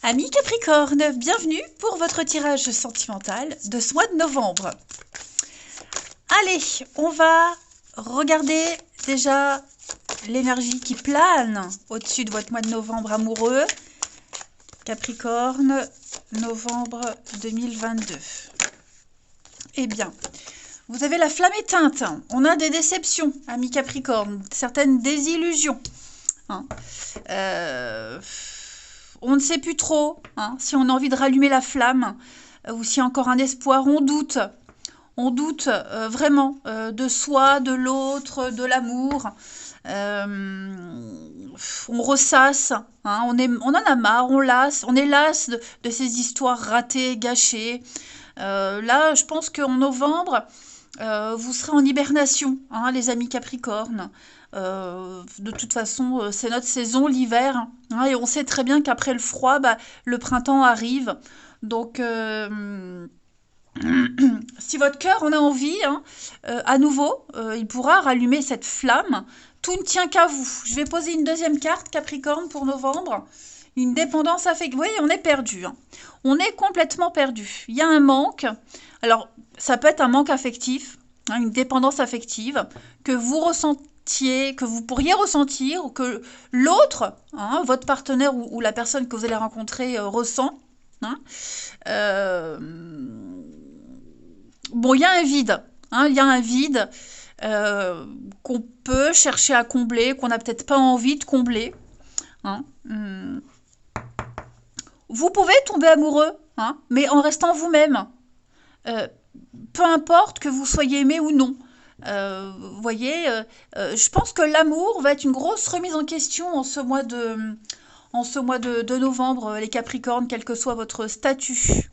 Amis Capricorne, bienvenue pour votre tirage sentimental de ce mois de novembre. Allez, on va regarder déjà l'énergie qui plane au-dessus de votre mois de novembre amoureux. Capricorne, novembre 2022. Eh bien, vous avez la flamme éteinte. On a des déceptions, amis Capricorne, certaines désillusions. On ne sait plus trop si on a envie de rallumer la flamme ou s'il y a encore un espoir. On doute. On doute vraiment de soi, de l'autre, de l'amour. On ressasse. On en a marre, on est las de ces histoires ratées, gâchées. Là, je pense qu'en novembre, vous serez en hibernation, les amis Capricorne. De toute façon, c'est notre saison, l'hiver, et on sait très bien qu'après le froid, le printemps arrive. Donc, si votre cœur en a envie, à nouveau, il pourra rallumer cette flamme. Tout ne tient qu'à vous. Je vais poser une deuxième carte, Capricorne, pour novembre. Une dépendance affective. Oui, on est perdu. On est complètement perdu. Il y a un manque. Alors, ça peut être un manque affectif, une dépendance affective que vous ressentiez, que vous pourriez ressentir, ou que l'autre, votre partenaire ou la personne que vous allez rencontrer ressent. Bon, il y a un vide. Il y a un vide qu'on peut chercher à combler, qu'on n'a peut-être pas envie de combler. Vous pouvez tomber amoureux, mais en restant vous-même. Peu importe que vous soyez aimé ou non. Vous voyez, je pense que l'amour va être une grosse remise en question en ce mois de novembre, les Capricornes, quel que soit votre statut.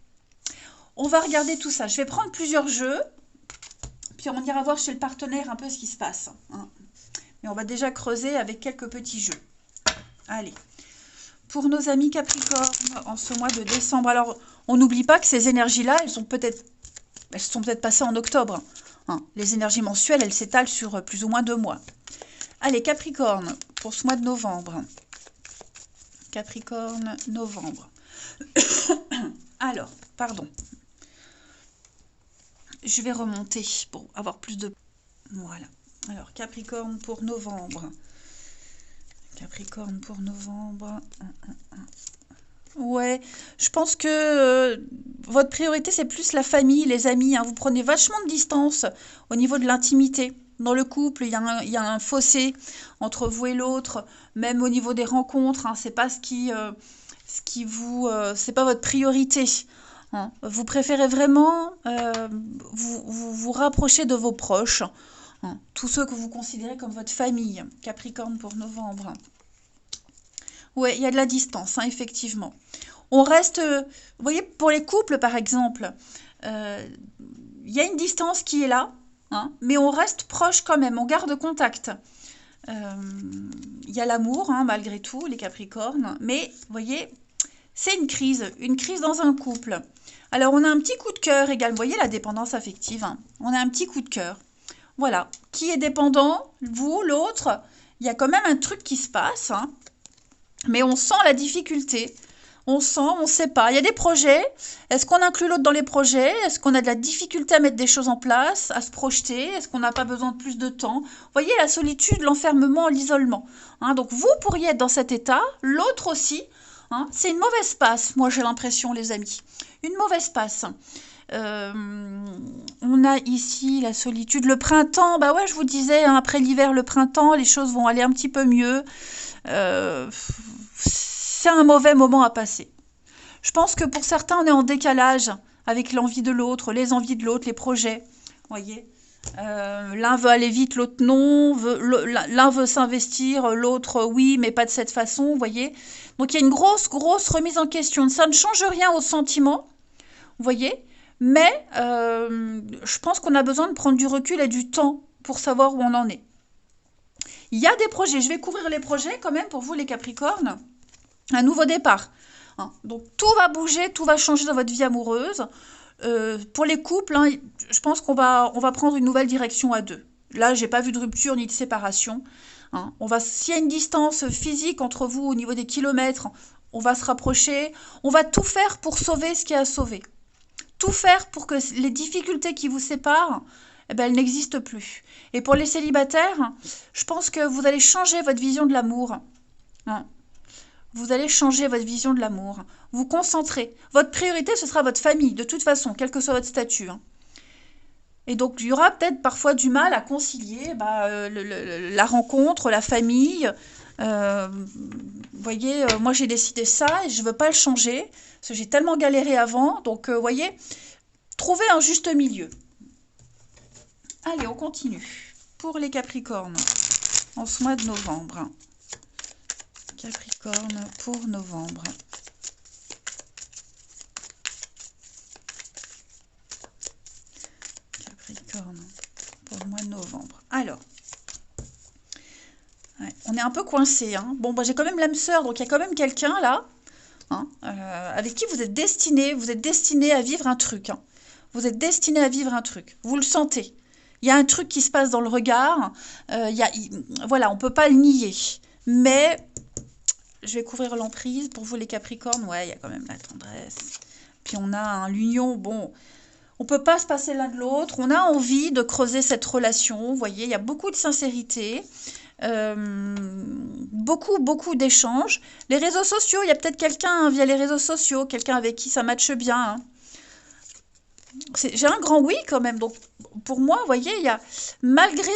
On va regarder tout ça. Je vais prendre plusieurs jeux, puis on ira voir chez le partenaire un peu ce qui se passe. Mais on va déjà creuser avec quelques petits jeux. Allez. Pour nos amis Capricornes, en ce mois de décembre, alors on n'oublie pas que ces énergies-là, elles sont peut-être passées en octobre. Les énergies mensuelles, elles s'étalent sur plus ou moins 2 mois. Allez, Capricorne, pour ce mois de novembre. Capricorne, novembre. Alors, pardon. Je vais remonter pour avoir plus de... Voilà. Alors, Capricorne pour novembre. Capricorne pour novembre. Ouais, je pense que votre priorité, c'est plus la famille, les amis. Vous prenez vachement de distance au niveau de l'intimité. Dans le couple, il y a un fossé entre vous et l'autre. Même au niveau des rencontres, c'est pas c'est pas votre priorité. Vous préférez vraiment vous rapprocher de vos proches. Tous ceux que vous considérez comme votre famille. Capricorne pour novembre. Oui, il y a de la distance, effectivement. On reste, vous voyez, pour les couples, par exemple, il y a une distance qui est là, mais on reste proche quand même, on garde contact. Il y a l'amour, malgré tout, les Capricornes, mais, vous voyez, c'est une crise dans un couple. Alors, on a un petit coup de cœur également, vous voyez, la dépendance affective, on a un petit coup de cœur. Voilà, qui est dépendant, vous, l'autre, il y a quand même un truc qui se passe, mais on sent la difficulté, on sait pas. Il y a des projets, est-ce qu'on inclut l'autre dans les projets? Est-ce qu'on a de la difficulté à mettre des choses en place, à se projeter? Est-ce qu'on n'a pas besoin de plus de temps? Vous voyez, la solitude, l'enfermement, l'isolement. Donc vous pourriez être dans cet état, l'autre aussi. C'est une mauvaise passe, moi j'ai l'impression, les amis. Une mauvaise passe. On a ici la solitude, le printemps, ouais, je vous disais, après l'hiver, le printemps, les choses vont aller un petit peu mieux. C'est un mauvais moment à passer. Je pense que pour certains, on est en décalage avec l'envie de l'autre, les envies de l'autre, les projets. Voyez, l'un veut aller vite, l'autre non. L'un veut s'investir, l'autre oui, mais pas de cette façon. Voyez. Donc il y a une grosse remise en question. Ça ne change rien au sentiment. Vous voyez. Mais je pense qu'on a besoin de prendre du recul et du temps pour savoir où on en est. Il y a des projets, je vais couvrir les projets quand même pour vous les Capricornes. Un nouveau départ. Donc tout va bouger, tout va changer dans votre vie amoureuse. Pour les couples, je pense qu'on va prendre une nouvelle direction à deux. Là, j'ai pas vu de rupture ni de séparation. S'il y a une distance physique entre vous au niveau des kilomètres, On va se rapprocher. On va tout faire pour sauver ce qui est à sauver. Tout faire pour que les difficultés qui vous séparent, eh ben, elles n'existent plus. Et pour les célibataires, je pense que vous allez changer votre vision de l'amour. Hein. Vous allez changer votre vision de l'amour. Vous concentrer. Votre priorité, ce sera votre famille, de toute façon, quel que soit votre statut. Hein. Et donc, il y aura peut-être parfois du mal à concilier la rencontre, la famille. Vous voyez, moi j'ai décidé ça et je ne veux pas le changer, parce que j'ai tellement galéré avant. Donc, vous voyez, trouvez un juste milieu. Allez, on continue. Pour les Capricornes, en ce mois de novembre. Capricorne pour novembre. Capricorne pour le mois de novembre. Alors, ouais, on est un peu coincé. Hein. Bon, j'ai quand même l'âme sœur, donc il y a quand même quelqu'un là, hein, avec qui vous êtes destiné à vivre un truc. Hein. Vous êtes destiné à vivre un truc. Vous le sentez. Il y a un truc qui se passe dans le regard. Voilà, on ne peut pas le nier. Mais je vais couvrir l'emprise. Pour vous les Capricornes, ouais, il y a quand même la tendresse. Puis on a l'union, bon, on ne peut pas se passer l'un de l'autre. On a envie de creuser cette relation. Vous voyez, il y a beaucoup de sincérité. Beaucoup d'échanges. Les réseaux sociaux, il y a peut-être quelqu'un via les réseaux sociaux, quelqu'un avec qui ça matche bien. Hein. J'ai un grand oui quand même. Donc pour moi, vous voyez, il y a, malgré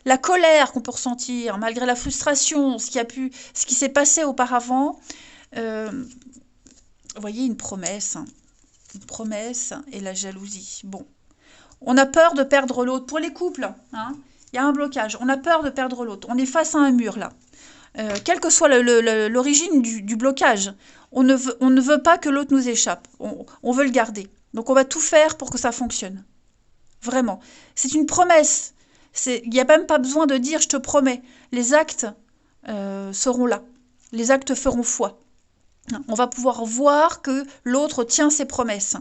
la colère qu'on peut ressentir, malgré la frustration, ce qui s'est passé auparavant, vous voyez, une promesse et la jalousie. Bon, on a peur de perdre l'autre. Pour les couples, hein, il y a un blocage. On a peur de perdre l'autre. On est face à un mur là. Quelle que soit l'origine du blocage, on ne veut pas que l'autre nous échappe. On veut le garder. Donc on va tout faire pour que ça fonctionne. Vraiment. C'est une promesse. Il n'y a même pas besoin de dire « je te promets ». Les actes seront là. Les actes feront foi. On va pouvoir voir que l'autre tient ses promesses.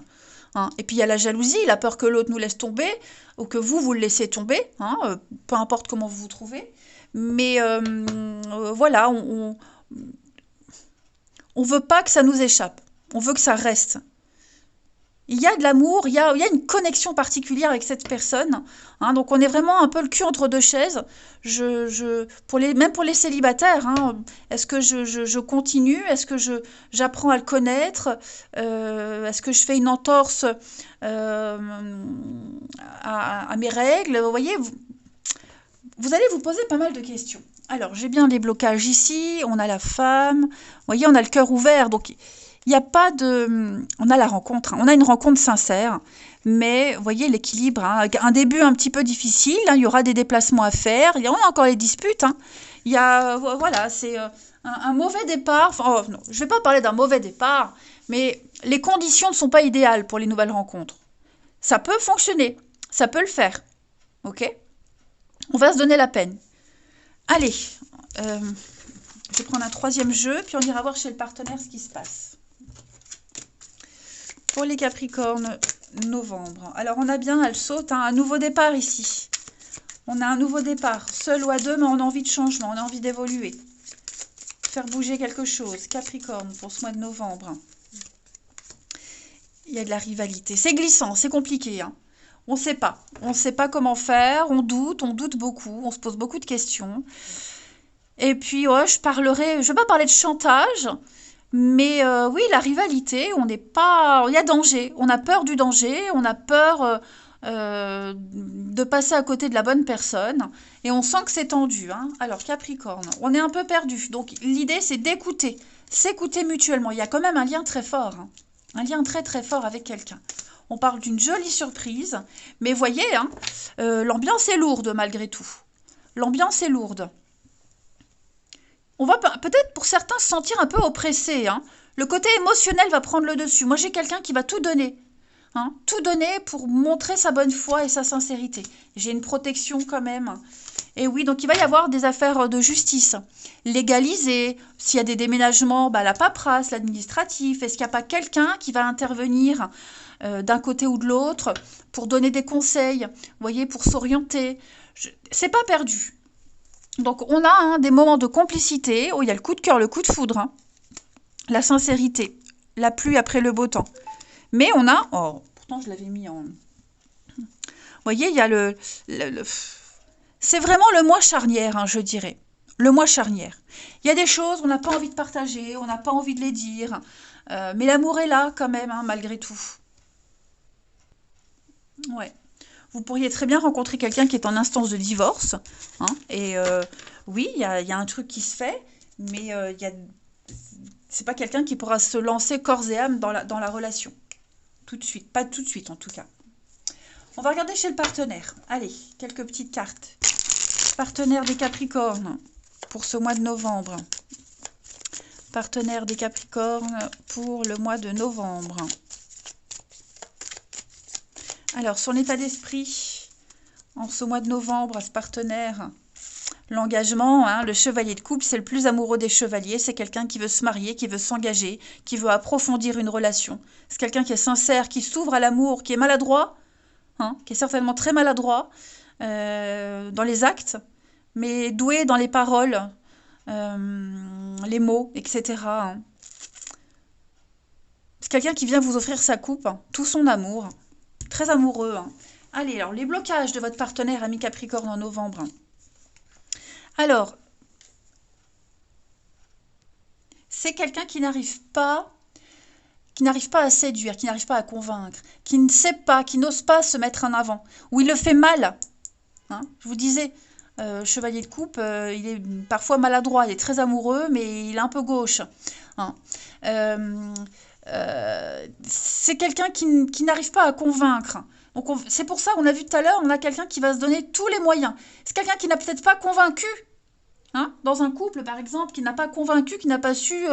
Hein. Et puis il y a la jalousie, la peur que l'autre nous laisse tomber, ou que vous le laissez tomber, hein, peu importe comment vous vous trouvez. Mais voilà, on veut pas que ça nous échappe. On veut que ça reste. Il y a de l'amour, il y a une connexion particulière avec cette personne. Hein, donc on est vraiment un peu le cul entre deux chaises. Même pour les célibataires, hein, est-ce que je continue? Est-ce que j'apprends à le connaître? Est-ce que je fais une entorse à mes règles? Vous voyez, vous allez vous poser pas mal de questions. Alors, j'ai bien les blocages ici, on a la femme, vous voyez, on a le cœur ouvert, donc il n'y a pas de... On a la rencontre, hein, on a une rencontre sincère, mais vous voyez l'équilibre, hein, un début un petit peu difficile, hein, il y aura des déplacements à faire, on a encore les disputes, hein, il y a, voilà, c'est un mauvais départ, enfin, oh, non, je ne vais pas parler d'un mauvais départ, mais les conditions ne sont pas idéales pour les nouvelles rencontres. Ça peut fonctionner, ça peut le faire, ok? On va se donner la peine. Allez, je vais prendre un troisième jeu, puis on ira voir chez le partenaire ce qui se passe. Pour les Capricornes, novembre. Alors, on a bien, elle saute, hein, un nouveau départ ici. On a un nouveau départ, seul ou à deux, mais on a envie de changement, on a envie d'évoluer. Faire bouger quelque chose. Capricorne, pour ce mois de novembre. Il y a de la rivalité. C'est glissant, c'est compliqué, hein. On ne sait pas comment faire, on doute beaucoup, on se pose beaucoup de questions. Et puis, ouais, je ne vais pas parler de chantage, mais oui, la rivalité, il y a danger, on a peur du danger, on a peur de passer à côté de la bonne personne, et on sent que c'est tendu. Hein. Alors, Capricorne, on est un peu perdu, donc l'idée c'est d'écouter, s'écouter mutuellement. Il y a quand même un lien très fort, hein, un lien très très fort avec quelqu'un. On parle d'une jolie surprise, mais voyez, hein, l'ambiance est lourde malgré tout. L'ambiance est lourde. On va peut-être pour certains se sentir un peu oppressés. Hein. Le côté émotionnel va prendre le dessus. Moi, j'ai quelqu'un qui va tout donner. Hein, tout donner pour montrer sa bonne foi et sa sincérité. J'ai une protection quand même. Et oui, donc il va y avoir des affaires de justice. Légalisées, s'il y a des déménagements, la paperasse, l'administratif. Est-ce qu'il n'y a pas quelqu'un qui va intervenir d'un côté ou de l'autre pour donner des conseils, vous voyez, pour s'orienter. C'est pas perdu. Donc on a des moments de complicité, où il y a le coup de cœur, le coup de foudre. Hein. la sincérité, la pluie après le beau temps. Mais on a... Oh, pourtant, je l'avais mis en... Vous voyez, il y a c'est vraiment le mois charnière, hein, je dirais. Le mois charnière. Il y a des choses, on n'a pas envie de partager, on n'a pas envie de les dire. Mais l'amour est là, quand même, hein, malgré tout. Ouais. Vous pourriez très bien rencontrer quelqu'un qui est en instance de divorce. Hein, et oui, il y a un truc qui se fait, mais c'est pas quelqu'un qui pourra se lancer corps et âme dans la relation. Tout de suite. Pas tout de suite, en tout cas. On va regarder chez le partenaire. Allez, quelques petites cartes. Partenaire des Capricornes pour ce mois de novembre. Partenaire des Capricornes pour le mois de novembre. Alors, son état d'esprit en ce mois de novembre à ce partenaire, l'engagement, hein, le chevalier de coupe, c'est le plus amoureux des chevaliers. C'est quelqu'un qui veut se marier, qui veut s'engager, qui veut approfondir une relation. C'est quelqu'un qui est sincère, qui s'ouvre à l'amour, qui est maladroit, hein, qui est certainement très maladroit dans les actes, mais doué dans les paroles, les mots, etc. Hein. C'est quelqu'un qui vient vous offrir sa coupe, hein, tout son amour, très amoureux. Hein. Allez, alors les blocages de votre partenaire ami Capricorne en novembre. Alors, c'est quelqu'un qui n'arrive pas à séduire, qui n'arrive pas à convaincre, qui ne sait pas, qui n'ose pas se mettre en avant, ou il le fait mal. Hein. Je vous disais, chevalier de coupe, il est parfois maladroit, il est très amoureux, mais il est un peu gauche. Hein. C'est quelqu'un qui n'arrive pas à convaincre. Donc c'est pour ça, on a vu tout à l'heure, on a quelqu'un qui va se donner tous les moyens. C'est quelqu'un qui n'a peut-être pas convaincu. Hein, dans un couple, par exemple, qui n'a pas convaincu, qui n'a pas su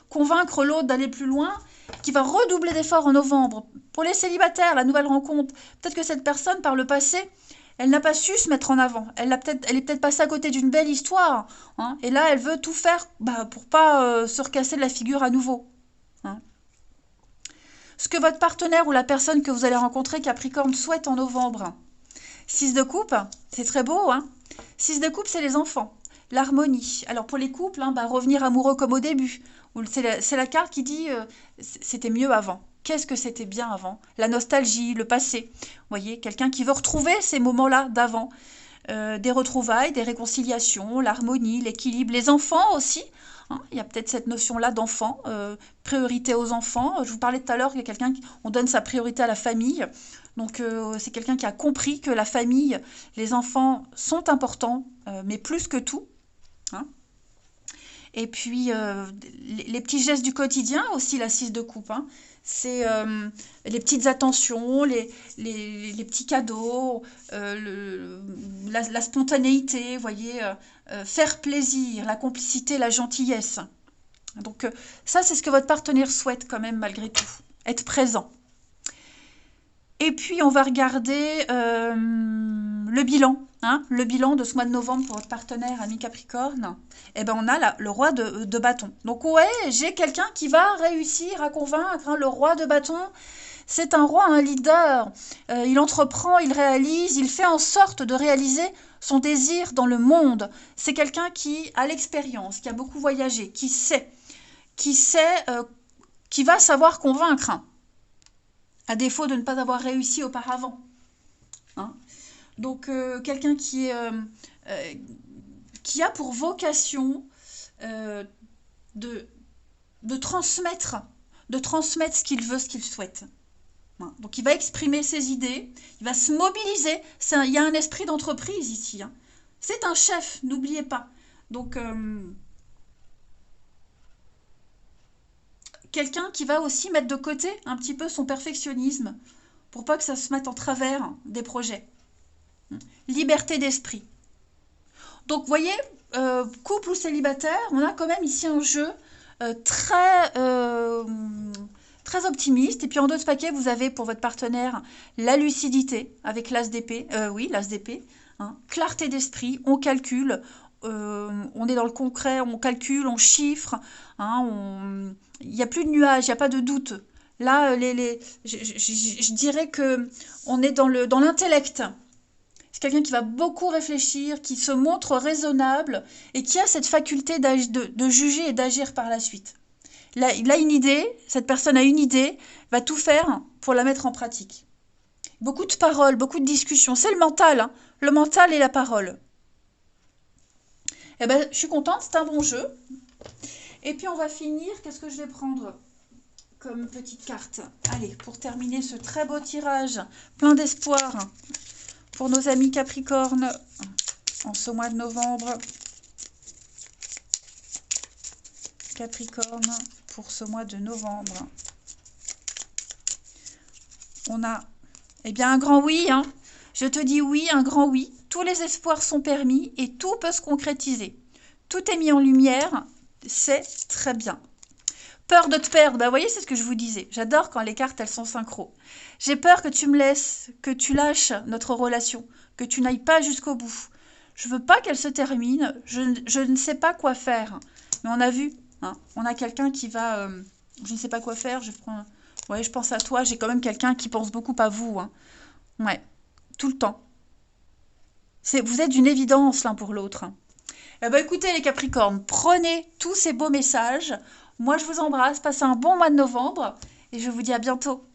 convaincre l'autre d'aller plus loin, qui va redoubler d'efforts en novembre. Pour les célibataires, la nouvelle rencontre, peut-être que cette personne, par le passé, elle n'a pas su se mettre en avant. Elle est peut-être passée à côté d'une belle histoire. Hein, et là, elle veut tout faire pour pas se recasser de la figure à nouveau. Hein. Ce que votre partenaire ou la personne que vous allez rencontrer, Capricorne, souhaite en novembre. 6 de coupe, c'est très beau. Hein. 6 de coupe, c'est les enfants. L'harmonie. Alors pour les couples, hein, revenir amoureux comme au début. C'est la carte qui dit c'était mieux avant. Qu'est-ce que c'était bien avant? La nostalgie, le passé. Vous voyez, quelqu'un qui veut retrouver ces moments-là d'avant. Des retrouvailles, des réconciliations, l'harmonie, l'équilibre. Les enfants aussi. Hein, il y a peut-être cette notion-là d'enfant, priorité aux enfants. Je vous parlais tout à l'heure qu'il y a quelqu'un on donne sa priorité à la famille. Donc c'est quelqu'un qui a compris que la famille, les enfants sont importants, mais plus que tout. Hein. Et puis, les petits gestes du quotidien aussi, la 6 de coupe. Hein. C'est les petites attentions, les petits cadeaux, la spontanéité, vous voyez, faire plaisir, la complicité, la gentillesse. Donc ça, c'est ce que votre partenaire souhaite quand même, malgré tout. Être présent. Et puis, on va regarder le bilan. Hein, le bilan de ce mois de novembre pour votre partenaire ami Capricorne. Eh ben, on a le roi de bâton. Donc, ouais, j'ai quelqu'un qui va réussir à convaincre. Hein, le roi de bâton, c'est un roi, un leader. Il entreprend, il réalise, il fait en sorte de réaliser son désir dans le monde. C'est quelqu'un qui a l'expérience, qui a beaucoup voyagé, qui sait, qui va savoir convaincre. Hein, à défaut de ne pas avoir réussi auparavant. Hein. Donc, quelqu'un qui a pour vocation de transmettre ce qu'il veut, ce qu'il souhaite. Hein. Donc, il va exprimer ses idées, il va se mobiliser. Il y a un esprit d'entreprise ici. Hein. C'est un chef, n'oubliez pas. Donc, quelqu'un qui va aussi mettre de côté un petit peu son perfectionnisme pour pas que ça se mette en travers des projets. Liberté d'esprit. Donc, vous voyez, couple ou célibataire, on a quand même ici un jeu très optimiste. Et puis, en d'autres paquets, vous avez pour votre partenaire la lucidité avec l'as d'épée. Oui, l'as d'épée. Hein. Clarté d'esprit, on calcule. On est dans le concret, on calcule, on chiffre. Hein, il n'y a plus de nuages, il n'y a pas de doute. Là, je dirais que on est dans l'intellect. C'est quelqu'un qui va beaucoup réfléchir, qui se montre raisonnable et qui a cette faculté de juger et d'agir par la suite. il a une idée, cette personne a une idée, va tout faire pour la mettre en pratique. Beaucoup de paroles, beaucoup de discussions. C'est le mental, hein. Le mental et la parole. Eh ben, je suis contente, c'est un bon jeu. Et puis on va finir, qu'est-ce que je vais prendre comme petite carte? Allez, pour terminer ce très beau tirage, plein d'espoir pour nos amis Capricorne en ce mois de novembre. Capricorne pour ce mois de novembre. On a, eh bien, un grand oui, hein. Je te dis oui, un grand oui. Tous les espoirs sont permis et tout peut se concrétiser. Tout est mis en lumière, c'est très bien. Peur de te perdre, bah, vous voyez, c'est ce que je vous disais. J'adore quand les cartes, elles sont synchro. J'ai peur que tu me laisses, que tu lâches notre relation, que tu n'ailles pas jusqu'au bout. Je veux pas qu'elle se termine, je ne sais pas quoi faire. Mais on a vu, hein, on a quelqu'un qui va... je ne sais pas quoi faire, ouais, je pense à toi, j'ai quand même quelqu'un qui pense beaucoup à vous. Hein. Ouais, tout le temps. Vous êtes une évidence l'un pour l'autre. Eh ben, écoutez les Capricornes, prenez tous ces beaux messages. Moi, je vous embrasse, passez un bon mois de novembre et je vous dis à bientôt.